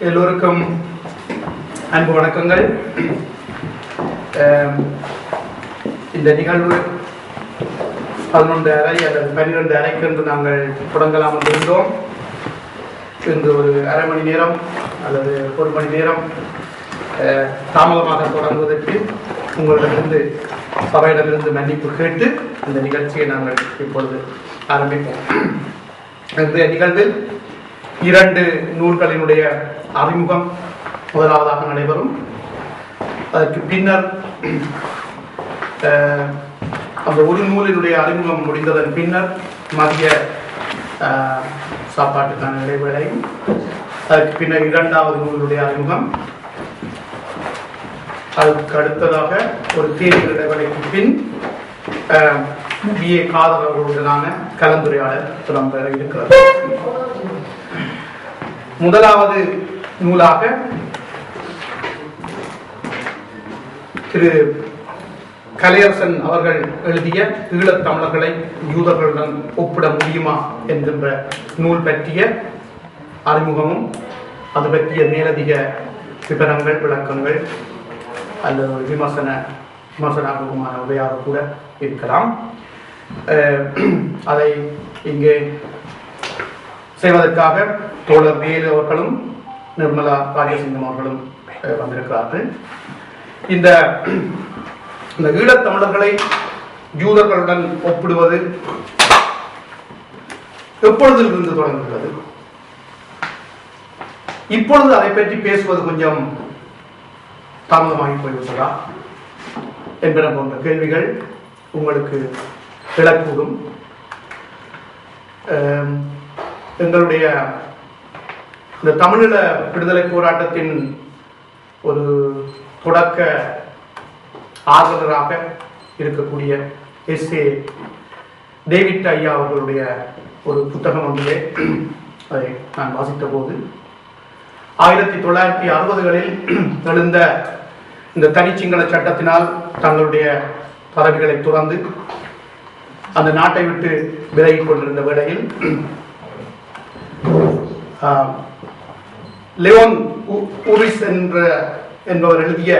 எல்லோருக்கும் அன்பு வணக்கங்கள். இந்த நிகழ்வு 11:30 அல்லது 12:30 என்று நாங்கள் தொடங்கலாம் என்று இருந்தோம். இன்று ஒரு அரை மணி நேரம் அல்லது ஒரு மணி நேரம் தாமதமாக தொடங்குவதற்கு உங்களிடமிருந்து சபையிடமிருந்து மன்னிப்பு கேட்டு அந்த நிகழ்ச்சியை நாங்கள் இப்பொழுது ஆரம்பிப்போம். இந்த நிகழ்வில் 2 நூல்களினுடைய அறிமுகம் முதலாவதாக நடைபெறும். அதற்கு பின்னர் அந்த ஒரு நூலினுடைய அறிமுகம் முடிந்ததன் பின்னர் மதிய சாப்பாட்டுக்கான இடைவேளையும், அதற்கு பின்னர் 2வது நூலினுடைய அறிமுகம், அதுக்கு அடுத்ததாக ஒரு தேர்வு இடைவேளைக்கு பின் BA காதர் அவர்களுடனான கலந்துரையாடல் இடம்பெற இருக்கிறது. முதலாவது நூலாக திரு கலையரசன் அவர்கள் எழுதிய ஈழத் தமிழர்களை யூதர்களுடன் ஒப்பிட முடியுமா என்கின்ற நூல் பற்றிய அறிமுகமும் அது பற்றிய மேலதிக விவரங்கள், விளக்கங்கள் அல்லது விமர்சனாத்மகமான உரையாக கூட இருக்கலாம். அதை இங்கே செய்வதற்காக தோழர் வேலு அவர்களும் நிர்மலா ராஜசிங்கம் அவர்களும் வந்திருக்கிறார்கள். இந்த ஈழத் தமிழர்களை யூதர்களுடன் ஒப்பிடுவது எப்பொழுதிலிருந்து தொடங்குகிறது, இப்பொழுது அதை பற்றி பேசுவது கொஞ்சம் தாமதமாகி போய்விட்டதா என்பன போன்ற கேள்விகள் உங்களுக்கு எழக்கூடும். எங்களுடைய இந்த தமிழீழ விடுதலை போராட்டத்தின் ஒரு தொடக்க ஆர்வலராக இருக்கக்கூடிய SA டேவிட் ஐயா அவர்களுடைய ஒரு புத்தகம் ஒன்றிலே அதை நான் வாசித்த போது 1960களில் எழுந்த இந்த தனிச்சிங்கள சட்டத்தினால் தங்களுடைய பதவிகளை துறந்து அந்த நாட்டை விட்டு விலகிக் கொண்டிருந்த வேளையில் லியோன் ஊரிஸ் என்பவர் எழுதிய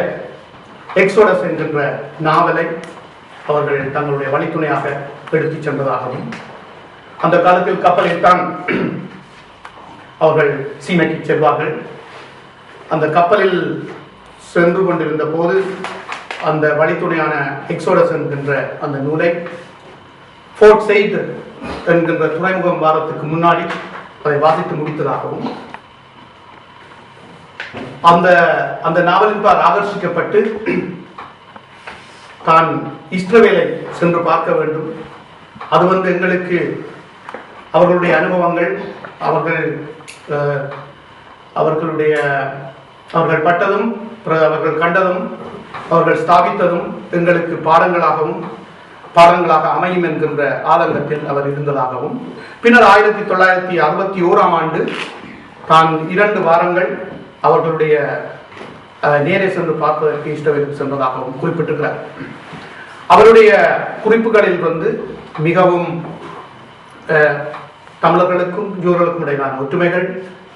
எக்ஸோடஸ் என்கின்ற நாவலை அவர்கள் தங்களுடைய வழித்துணையாக எடுத்துச் சென்றதாகவும், அந்த காலத்தில் கப்பலில் தான் அவர்கள் சீமைக்கு செல்வார்கள். அந்த கப்பலில் சென்று கொண்டிருந்த போது அந்த வழித்துணையான எக்ஸோடஸ் என்கின்ற அந்த நூலை ஃபோர்ட் செயிட் என்கின்ற துறைமுகம் வாரத்துக்கு முன்னாடி அதை வாசித்து முடித்ததாகவும், அந்த நாவலின் பார் ஆகர்ஷிக்கப்பட்டு தான் இஸ்ரவேலை சென்று பார்க்க வேண்டும், அது எங்களுக்கு அவர்களுடைய அனுபவங்கள், அவர்கள் பட்டதும் அவர்கள் கண்டதும் அவர்கள் ஸ்தாபித்ததும் எங்களுக்கு பாடங்களாக அமையும் என்கின்ற ஆதங்கத்தில் அவர் இருந்ததாகவும், பின்னர் 1961ஆம் ஆண்டு தான் 2 வாரங்கள் அவர்களுடைய நேரே சென்று பார்ப்பதற்கு இஸ்ரவேலுக்கு சென்றதாகவும் குறிப்பிட்டிருக்கிறார். அவருடைய குறிப்புகளில் மிகவும் தமிழர்களுக்கும் யூதர்களுக்கும் இடையிலான ஒற்றுமைகள்,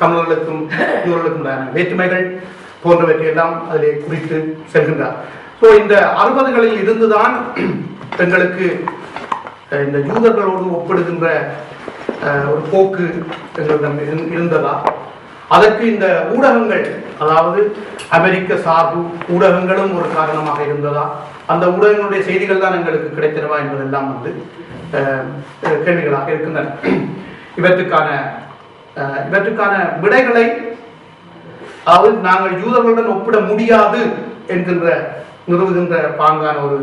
தமிழர்களுக்கும் யூதர்களுக்கும் இடையிலான வேற்றுமைகள் போன்றவற்றை எல்லாம் அதிலே குறித்து செல்கின்றார். ஸோ இந்த 60களில் இருந்துதான் எங்களுக்கு இந்த யூதர்களோடு ஒப்பிடுகின்ற ஒரு போக்கு எங்களிடம் இருந்ததா, அதற்கு இந்த ஊடகங்கள், அதாவது அமெரிக்க சார்பு ஊடகங்களும் ஒரு காரணமாக இருந்ததா, அந்த ஊடகங்களுடைய செய்திகள் தான் எங்களுக்கு கிடைத்திருவா என்பதெல்லாம் கேள்விகளாக இருக்கின்றன. இவற்றுக்கான விடைகளை, அதாவது நாங்கள் யூதர்களுடன் ஒப்பிட முடியாது என்கின்ற நிறுவுகின்ற பாங்கான ஒரு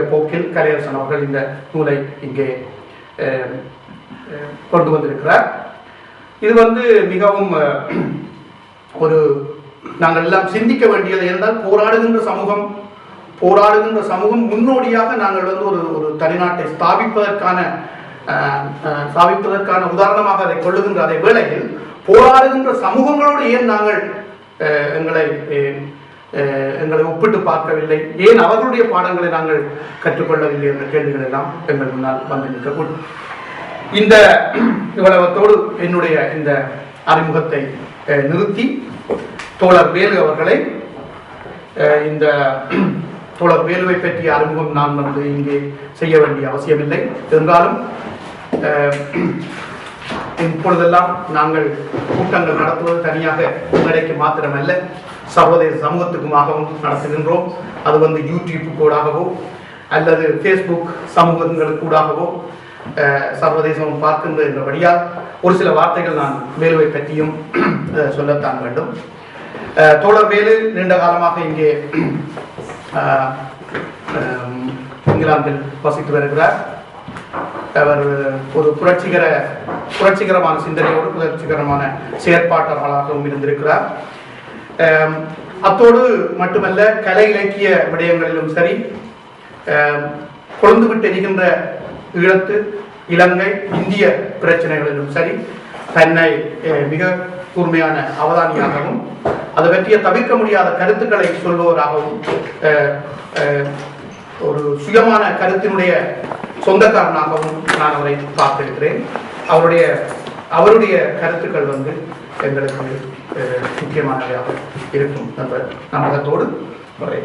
போக்கில் கலையரசன் அவர்கள் இந்த நூலை இங்கே கொண்டு வந்திருக்கிறார். இது மிகவும் ஒரு நாங்கள் எல்லாம் சிந்திக்க வேண்டியது. என்றால் போராடுகின்ற சமூகம் முன்னோடியாக நாங்கள் ஒரு தனிநாட்டை ஸ்தாபிப்பதற்கான உதாரணமாக அதை கொள்ளுகின்ற அதே வேளையில் போராடுகின்ற சமூகங்களோடு ஏன் நாங்கள் எங்களை ஒப்பிட்டு பார்க்கவில்லை, ஏன் அவர்களுடைய பாடங்களை நாங்கள் கற்றுக்கொள்ளவில்லை என்ற கேள்விகள் எல்லாம் எங்கள் முன்னால் வந்து நிற்கக்கூடும். இந்த இவ்வளவத்தோடு என்னுடைய இந்த அறிமுகத்தை நிறுத்தி தோழர் வேலு அவர்களை இந்த தோழர் வேலுவை பற்றிய அறிமுகம் நான் வந்து இங்கே செய்ய வேண்டிய அவசியமில்லை. இருந்தாலும் இப்பொழுதெல்லாம் நாங்கள் கூட்டங்கள் நடத்துவது தனியாக முன்னடைக்கு மாத்திரமல்ல, சர்வதேச சமூகத்துக்குமாகவும் நடத்துகின்றோம். அது வந்து யூடியூப் கூடாகவோ அல்லது ஃபேஸ்புக் சமூகங்களுக்கூடாகவோ சர்வதேசம் பார்க்கின்ற என்றபடியால் ஒரு சில வார்த்தைகள் நான் வேலுவை பற்றியும் சொல்லத்தான் வேண்டும். தோழர் வேலு நீண்ட காலமாக இங்கே இங்கிலாந்தில் வசித்து வருகிறார். அவர் ஒரு புரட்சிகரமான சிந்தனையோடு புரட்சிகரமான செயற்பாட்டாளராகவும் இருந்திருக்கிறார். அத்தோடு மட்டுமல்ல, கலை இலக்கிய விடயங்களிலும் சரி, கொழுந்துவிட்டு எரிகின்ற ஈழத்து, இலங்கை, இந்திய பிரச்சனைகளிலும் சரி தன்னை மிக கூர்மையான அவதானியாகவும் அதை பற்றிய தவிர்க்க முடியாத கருத்துக்களை சொல்பவராகவும் ஒரு சுயமான கருத்தினுடைய சொந்தக்காரனாகவும் நான் அவரை பார்த்திருக்கிறேன். அவருடைய கருத்துக்கள் வந்து எங்களுக்கு முக்கியமானவையாக இருக்கும் என்ற நம்பகத்தோடு அவரை